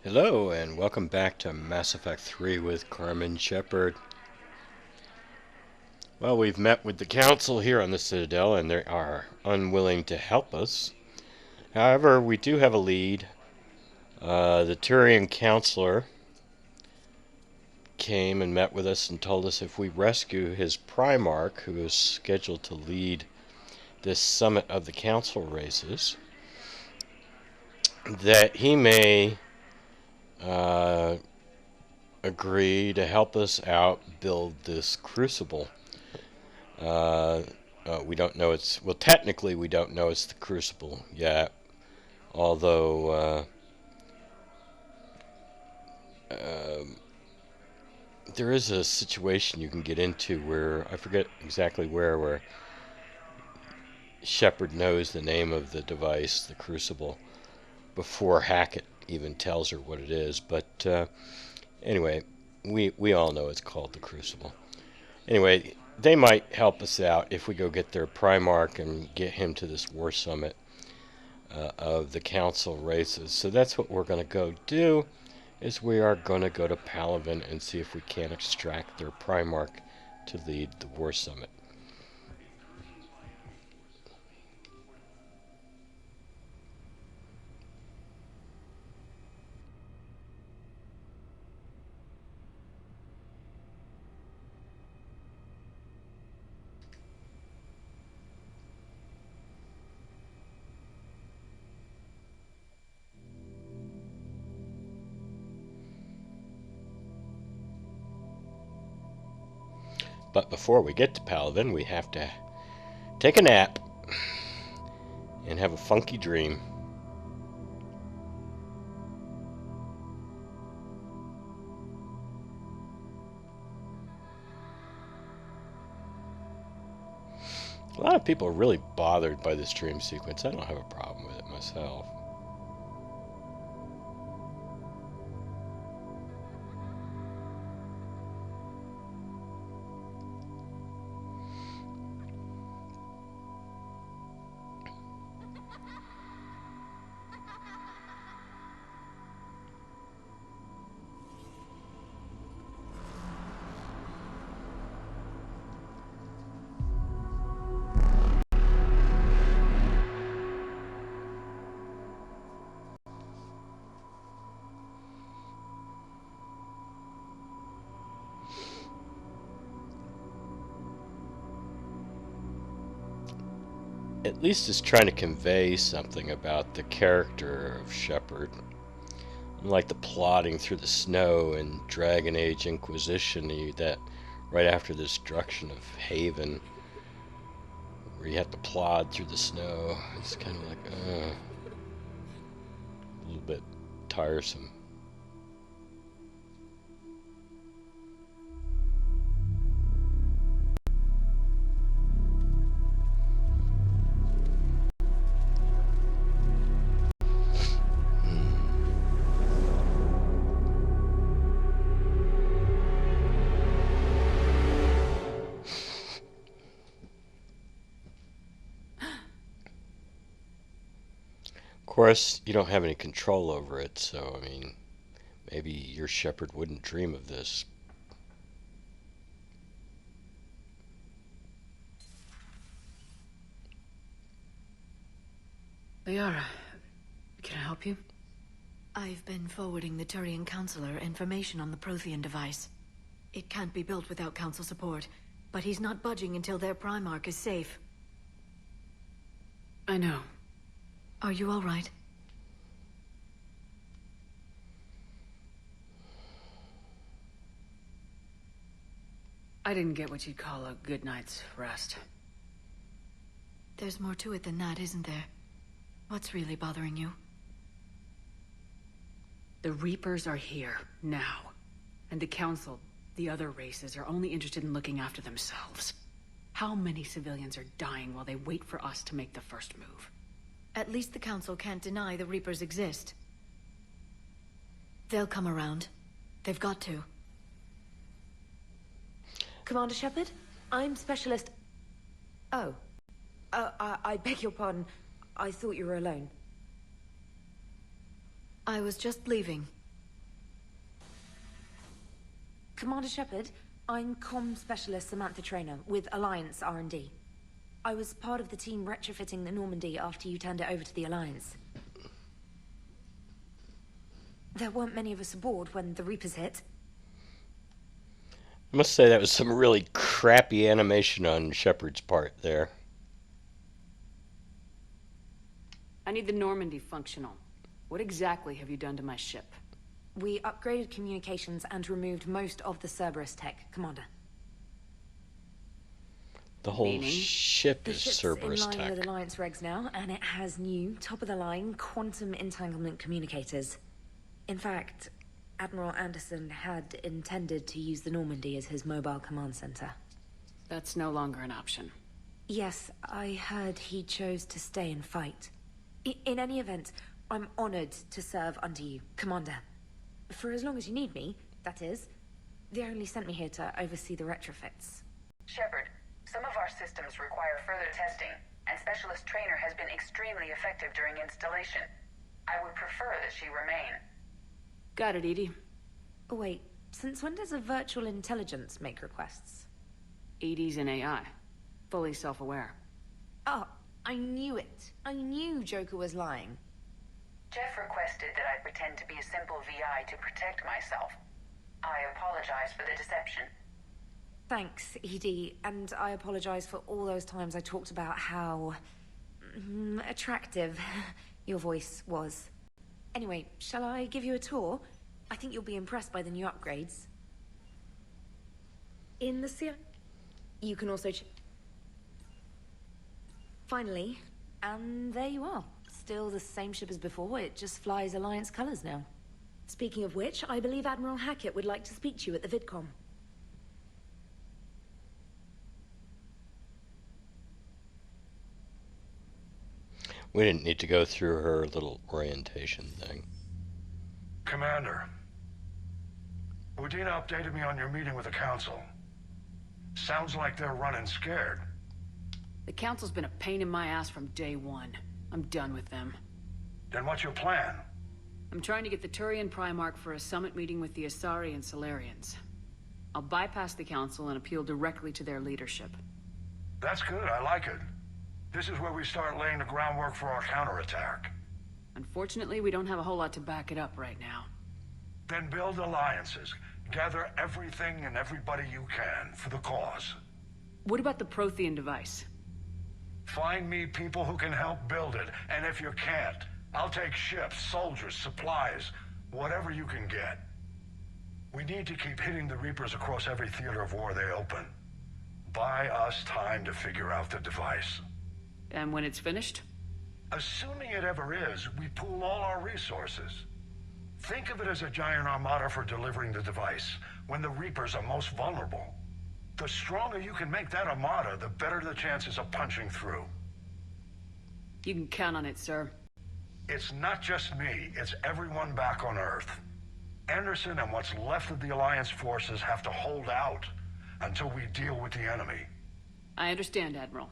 Hello, and welcome back to Mass Effect 3 with Carmen Shepard. Well, we've met with the Council here on the Citadel, and they are unwilling to help us. However, we do have a lead. The Turian Counselor came and met with us and told us if we rescue his Primarch, who is scheduled to lead this summit of the Council races, that he may agree to help us out build this crucible. We don't know well, technically we don't know it's the crucible yet, although there is a situation you can get into where, I forget exactly where Shepard knows the name of the device, the crucible, before Hackett even tells her what it is, but anyway, we all know it's called the crucible. Anyway, they might help us out if we go get their Primarch and get him to this war summit of the council races. So that's what we're going to go do, is we are going to go to Palaven and see if we can extract their Primarch to lead the war summit. But before we get to Palaven, we have to take a nap and have a funky dream. A lot of people are really bothered by this dream sequence. I don't have a problem with it myself. At least it's trying to convey something about the character of Shepard. Unlike the plodding through the snow in Dragon Age Inquisition, that right after the destruction of Haven, where you have to plod through the snow, it's kind of like, a little bit tiresome. Of course, you don't have any control over it, so, I mean, maybe your Shepard wouldn't dream of this. Liara, can I help you? I've been forwarding the Turian Counselor information on the Prothean device. It can't be built without Council support, but he's not budging until their Primarch is safe. I know. Are you all right? I didn't get what you'd call a good night's rest. There's more to it than that, isn't there? What's really bothering you? The Reapers are here, now. And the Council, the other races, are only interested in looking after themselves. How many civilians are dying while they wait for us to make the first move? At least the Council can't deny the Reapers exist. They'll come around. They've got to. Commander Shepard, I'm Specialist... Oh. I beg your pardon. I thought you were alone. I was just leaving. Commander Shepard, I'm comm specialist Samantha Traynor with Alliance R&D. I was part of the team retrofitting the Normandy after you turned it over to the Alliance. There weren't many of us aboard when the Reapers hit. I must say that was some really crappy animation on Shepard's part there. I need the Normandy functional. What exactly have you done to my ship? We upgraded communications and removed most of the Cerberus tech, Commander. The whole Meaning? ship The is ship's Cerberus in line tech. with Alliance regs now, and it has new, top-of-the-line quantum entanglement communicators. In fact, Admiral Anderson had intended to use the Normandy as his mobile command center. That's no longer an option. Yes, I heard he chose to stay and fight. In any event, I'm honored to serve under you, Commander. For as long as you need me, that is. They only sent me here to oversee the retrofits. Shepard, some of our systems require further testing, and Specialist Traynor has been extremely effective during installation. I would prefer that she remain. Got it, Edie. Oh, wait, since when does a virtual intelligence make requests? Edie's an AI. Fully self-aware. Oh, I knew it. I knew Joker was lying. Jeff requested that I pretend to be a simple VI to protect myself. I apologize for the deception. Thanks, Edie, and I apologize for all those times I talked about how attractive your voice was. Anyway, shall I give you a tour? I think you'll be impressed by the new upgrades. In the sea, you can also finally, and there you are. Still the same ship as before, it just flies Alliance colors now. Speaking of which, I believe Admiral Hackett would like to speak to you at the VidCom. We didn't need to go through her little orientation thing. Commander, Udina updated me on your meeting with the Council. Sounds like they're running scared. The Council's been a pain in my ass from day one. I'm done with them. Then what's your plan? I'm trying to get the Turian Primarch for a summit meeting with the Asari and Solarians. I'll bypass the Council and appeal directly to their leadership. That's good, I like it. This is where we start laying the groundwork for our counterattack. Unfortunately, we don't have a whole lot to back it up right now. Then build alliances. Gather everything and everybody you can for the cause. What about the Prothean device? Find me people who can help build it, and if you can't, I'll take ships, soldiers, supplies, whatever you can get. We need to keep hitting the Reapers across every theater of war they open. Buy us time to figure out the device. And when it's finished? Assuming it ever is, we pool all our resources. Think of it as a giant armada for delivering the device, when the Reapers are most vulnerable. The stronger you can make that armada, the better the chances of punching through. You can count on it, sir. It's not just me, it's everyone back on Earth. Anderson and what's left of the Alliance forces have to hold out until we deal with the enemy. I understand, Admiral.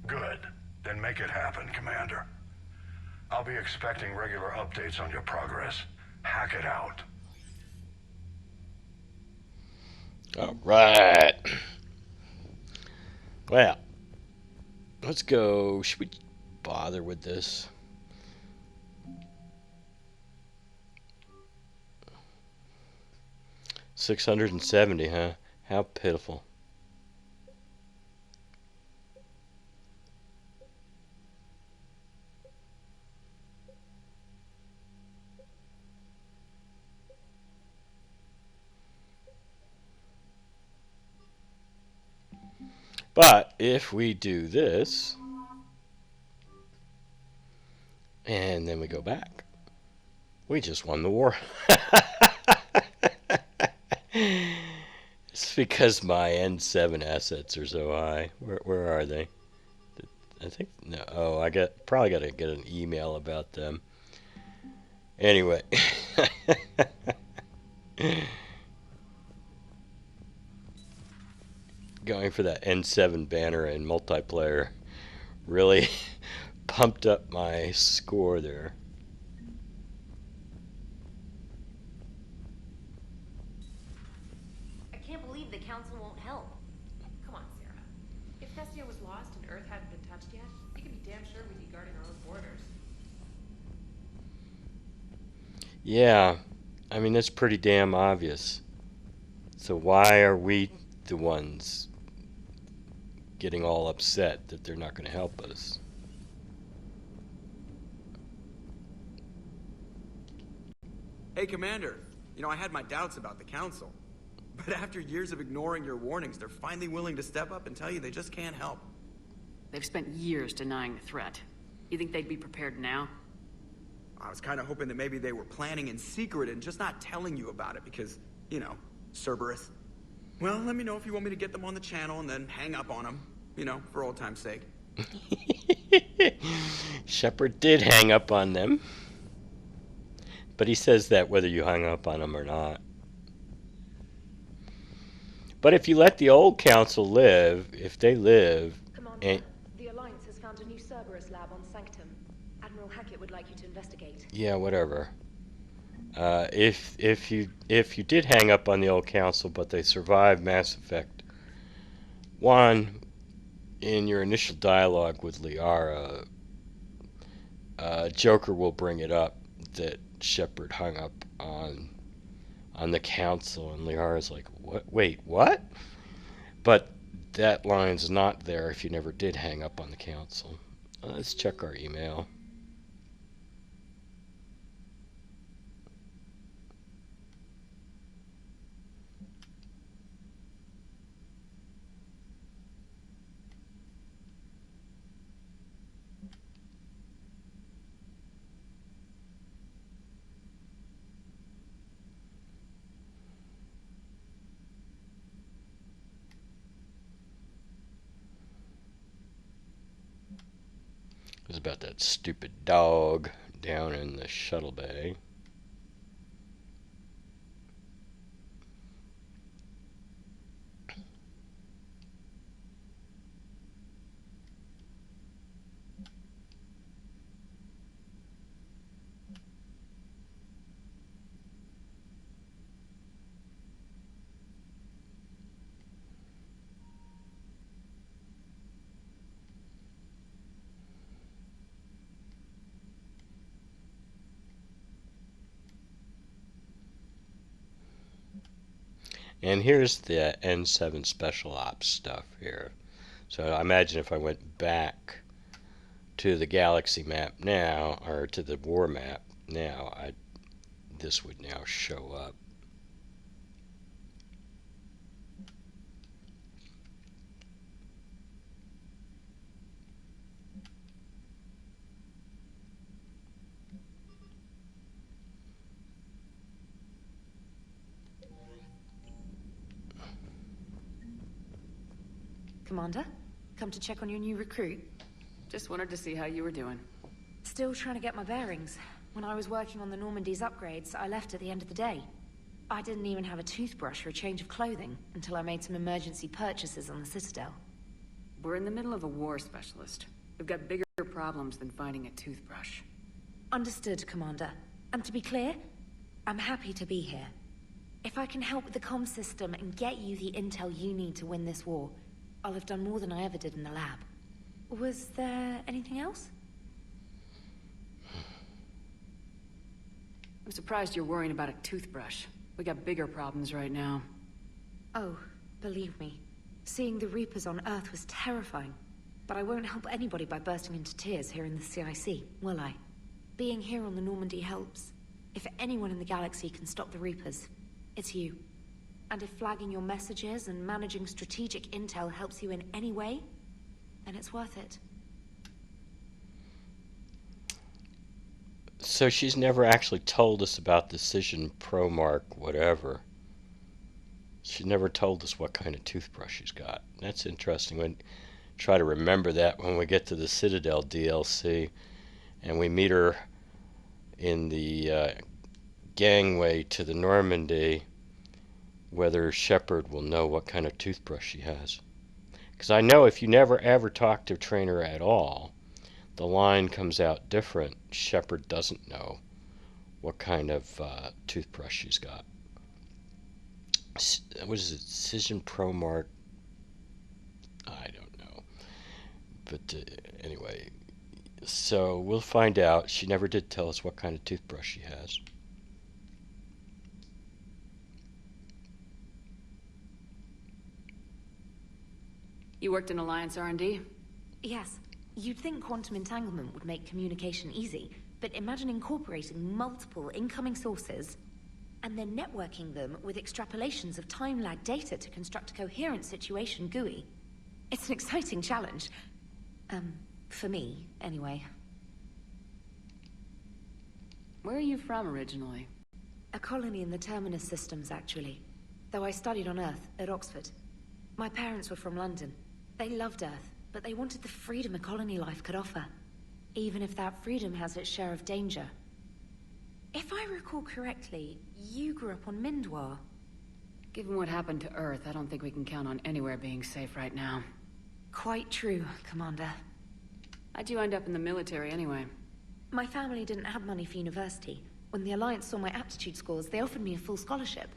Good. Then make it happen, Commander. I'll be expecting regular updates on your progress. Hack it out. All right. Well, let's go. Should we bother with this? $670, huh? How pitiful. But if we do this, and then we go back, we just won the war. It's because my N7 assets are so high. Where are they? I think no. Oh, probably got to get an email about them. Anyway. Going for that N7 banner in multiplayer really pumped up my score there. can't believe the council won't help. Come on, Sarah. If Thestia was lost and Earth hadn't been touched yet, you can be damn sure we'd be guarding our own borders. Yeah, I mean, that's pretty damn obvious. So why are we the ones getting all upset that they're not going to help us? Hey, Commander. You know, I had my doubts about the Council. But after years of ignoring your warnings, they're finally willing to step up and tell you they just can't help. They've spent years denying the threat. You think they'd be prepared now? I was kind of hoping that maybe they were planning in secret and just not telling you about it because, you know, Cerberus. Well, let me know if you want me to get them on the channel and then hang up on them, you know, for old time's sake. Shepard did hang up on them. But he says that whether you hung up on them or not. But if you let the old council live, if they live... Commander, the Alliance has found a new Cerberus lab on Sanctum. Admiral Hackett would like you to investigate. Yeah, whatever. If you did hang up on the old council, but they survived Mass Effect 1, in your initial dialogue with Liara, Joker will bring it up that Shepard hung up on the council, and Liara's like, "What? Wait, what?" But that line's not there if you never did hang up on the council. Let's check our email. It was about that stupid dog down in the shuttle bay. And here's the N7 Special Ops stuff here. So I imagine if I went back to the galaxy map now, or to the war map now, this would now show up. Commander, come to check on your new recruit. Just wanted to see how you were doing. Still trying to get my bearings. When I was working on the Normandy's upgrades, I left at the end of the day. I didn't even have a toothbrush or a change of clothing until I made some emergency purchases on the Citadel. We're in the middle of a war, Specialist. We've got bigger problems than finding a toothbrush. Understood, Commander. And to be clear, I'm happy to be here. If I can help with the comm system and get you the intel you need to win this war, I'll have done more than I ever did in the lab. Was there anything else? I'm surprised you're worrying about a toothbrush. We got bigger problems right now. Oh, believe me. Seeing the Reapers on Earth was terrifying. But I won't help anybody by bursting into tears here in the CIC, will I? Being here on the Normandy helps. If anyone in the galaxy can stop the Reapers, it's you. And if flagging your messages and managing strategic intel helps you in any way, then it's worth it. So she's never actually told us about Decision Pro Mark whatever. She never told us what kind of toothbrush she's got. That's interesting. We'll try to remember that when we get to the Citadel DLC and we meet her in the gangway to the Normandy, whether Shepard will know what kind of toothbrush she has. Because I know if you never ever talk to Traynor at all, the line comes out different. Shepard doesn't know what kind of toothbrush she's got. what is it? Cision Pro Mark? I don't know. But anyway, so we'll find out. She never did tell us what kind of toothbrush she has. You worked in Alliance R&D? Yes. You'd think quantum entanglement would make communication easy, but imagine incorporating multiple incoming sources and then networking them with extrapolations of time-lag data to construct a coherent situation GUI. It's an exciting challenge. For me, anyway. Where are you from originally? A colony in the Terminus systems, actually. Though I studied on Earth, at Oxford. My parents were from London. They loved Earth, but they wanted the freedom a colony life could offer. Even if that freedom has its share of danger. If I recall correctly, you grew up on Mindwar. Given what happened to Earth, I don't think we can count on anywhere being safe right now. Quite true, Commander. How'd you end up in the military anyway? My family didn't have money for university. When the Alliance saw my aptitude scores, they offered me a full scholarship.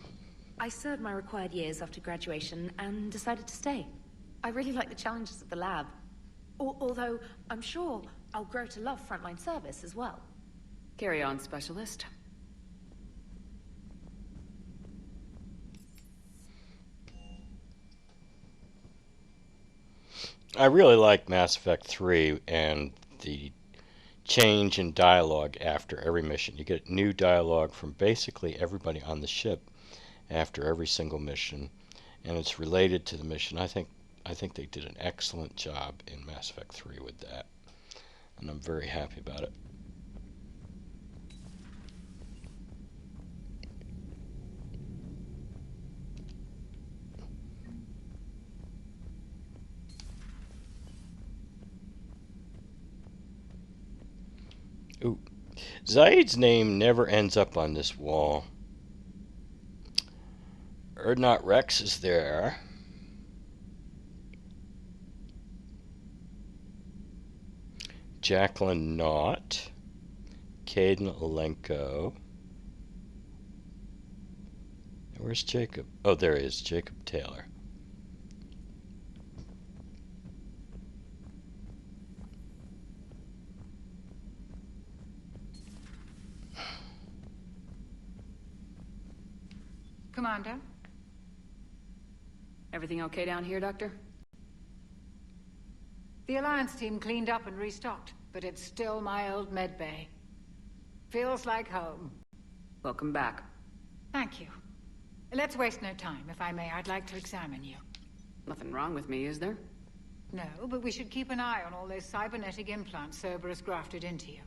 I served my required years after graduation and decided to stay. I really like the challenges of the lab. Although, I'm sure I'll grow to love frontline service as well. Carry on, Specialist. I really like Mass Effect 3 and the change in dialogue after every mission. You get new dialogue from basically everybody on the ship after every single mission, and it's related to the mission. I think they did an excellent job in Mass Effect 3 with that, and I'm very happy about it. Ooh, Zaid's name never ends up on this wall. Erdnot Rex is there. Jacqueline Knott. Caden Alenko. Where's Jacob? Oh, there he is, Jacob Taylor. Commander? Everything okay down here, Doctor? The Alliance team cleaned up and restocked, but it's still my old med bay. Feels like home. Welcome back. Thank you. Let's waste no time. If I may, I'd like to examine you. Nothing wrong with me, is there? No, but we should keep an eye on all those cybernetic implants Cerberus grafted into you.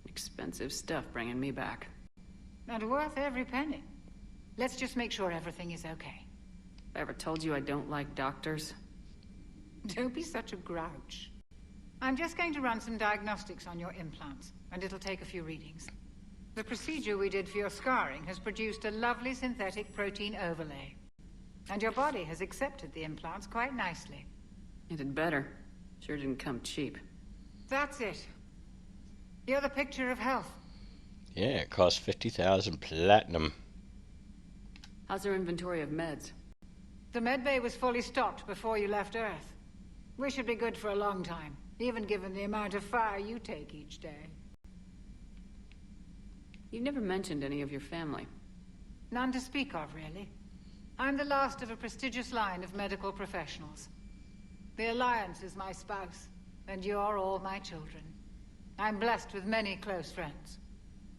Expensive stuff bringing me back. And worth every penny. Let's just make sure everything is okay. I ever told you I don't like doctors? Don't be such a grouch. I'm just going to run some diagnostics on your implants, and it'll take a few readings. The procedure we did for your scarring has produced a lovely synthetic protein overlay. And your body has accepted the implants quite nicely. It did better. Sure didn't come cheap. That's it. You're the picture of health. Yeah, it cost 50,000 platinum. How's their inventory of meds? The medbay was fully stocked before you left Earth. We should be good for a long time, even given the amount of fire you take each day. You've never mentioned any of your family. None to speak of, really. I'm the last of a prestigious line of medical professionals. The Alliance is my spouse, and you're all my children. I'm blessed with many close friends.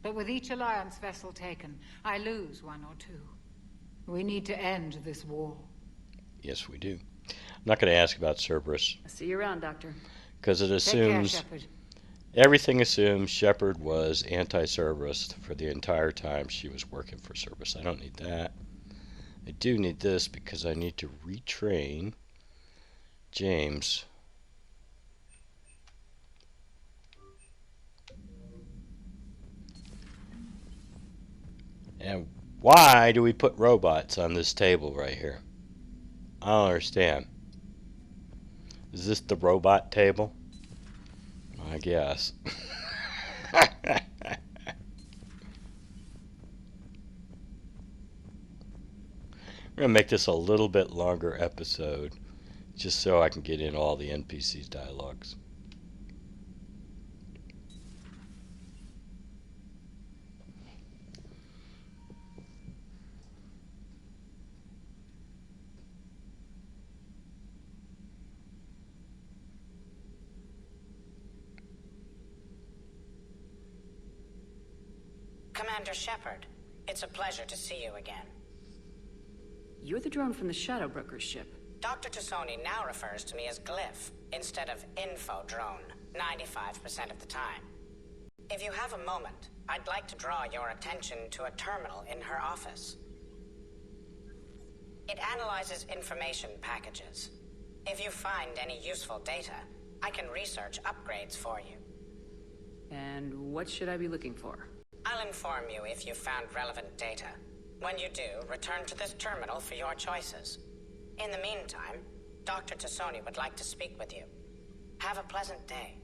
But with each Alliance vessel taken, I lose one or two. We need to end this war. Yes, we do. I'm not going to ask about Cerberus. I'll see you around, Doctor. Because it assumes... Take care, Shepard. Everything assumes Shepard was anti-Cerberus for the entire time she was working for Cerberus. I don't need that. I do need this because I need to retrain James. And why do we put robots on this table right here? I don't understand. Is this the robot table? I guess. We're going to make this a little bit longer episode, just so I can get in all the NPC's dialogues. Commander Shepard, it's a pleasure to see you again. You're the drone from the Shadow Broker's ship. Dr. Tassoni now refers to me as Glyph instead of Info Drone, 95% of the time. If you have a moment, I'd like to draw your attention to a terminal in her office. It analyzes information packages. If you find any useful data, I can research upgrades for you. And what should I be looking for? I'll inform you if you found relevant data. When you do, return to this terminal for your choices. In the meantime, Dr. Tassoni would like to speak with you. Have a pleasant day.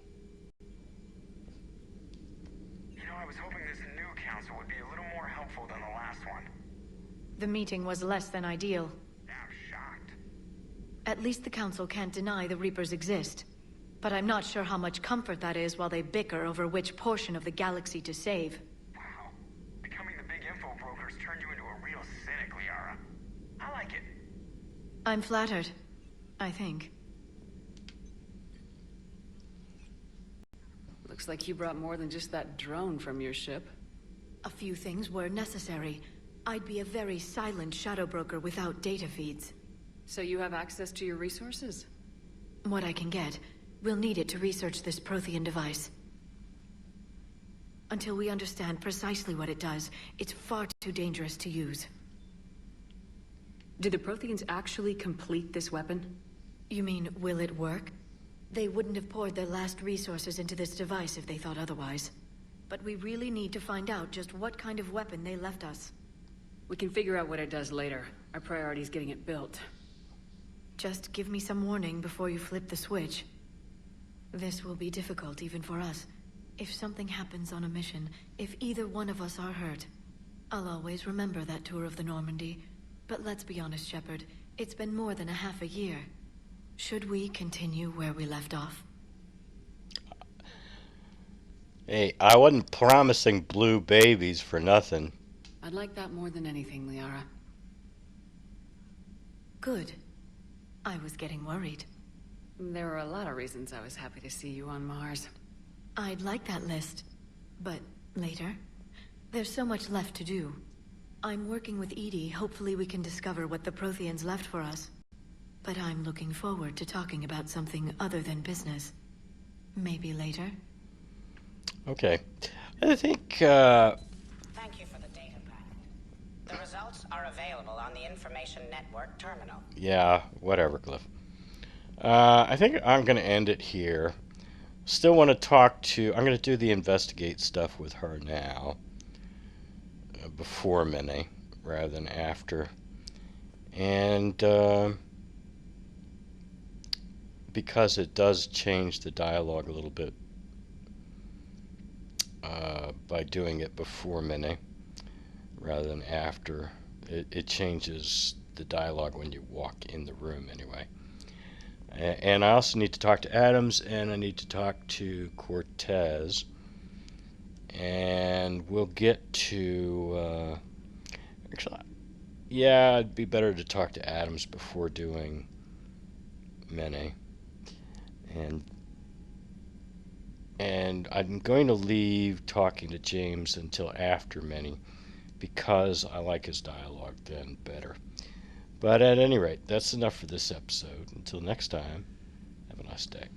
You know, I was hoping this new council would be a little more helpful than the last one. The meeting was less than ideal. I'm shocked. At least the council can't deny the Reapers exist. But I'm not sure how much comfort that is while they bicker over which portion of the galaxy to save. Wow. Becoming the big info brokers turned you into a real cynic, Liara. I like it. I'm flattered. I think. Looks like you brought more than just that drone from your ship. A few things were necessary. I'd be a very silent shadow broker without data feeds. So you have access to your resources? What I can get. We'll need it to research this Prothean device. Until we understand precisely what it does, it's far too dangerous to use. Did the Protheans actually complete this weapon? You mean, will it work? They wouldn't have poured their last resources into this device if they thought otherwise. But we really need to find out just what kind of weapon they left us. We can figure out what it does later. Our priority is getting it built. Just give me some warning before you flip the switch. This will be difficult even for us. If something happens on a mission, if either one of us are hurt, I'll always remember that tour of the Normandy. But let's be honest, Shepard. It's been more than a half a year. Should we continue where we left off? Hey, I wasn't promising blue babies for nothing. I'd like that more than anything, Liara. Good. I was getting worried. There were a lot of reasons I was happy to see you on Mars. I'd like that list. But later? There's so much left to do. I'm working with Edie. Hopefully we can discover what the Protheans left for us. But I'm looking forward to talking about something other than business. Maybe later? Okay. I think, Thank you for the data packet. The results are available on the Information Network terminal. yeah, whatever, Cliff. I think I'm going to end it here. Still want to talk to... I'm going to do the investigate stuff with her now. Before Mene, rather than after. And because it does change the dialogue a little bit by doing it before Mene, rather than after. It changes the dialogue when you walk in the room anyway. And I also need to talk to Adams, and I need to talk to Cortez. And we'll get to... actually, yeah, it'd be better to talk to Adams before doing Mene. And I'm going to leave talking to James until after Mene, because I like his dialogue then better. But at any rate, that's enough for this episode. Until next time, have a nice day.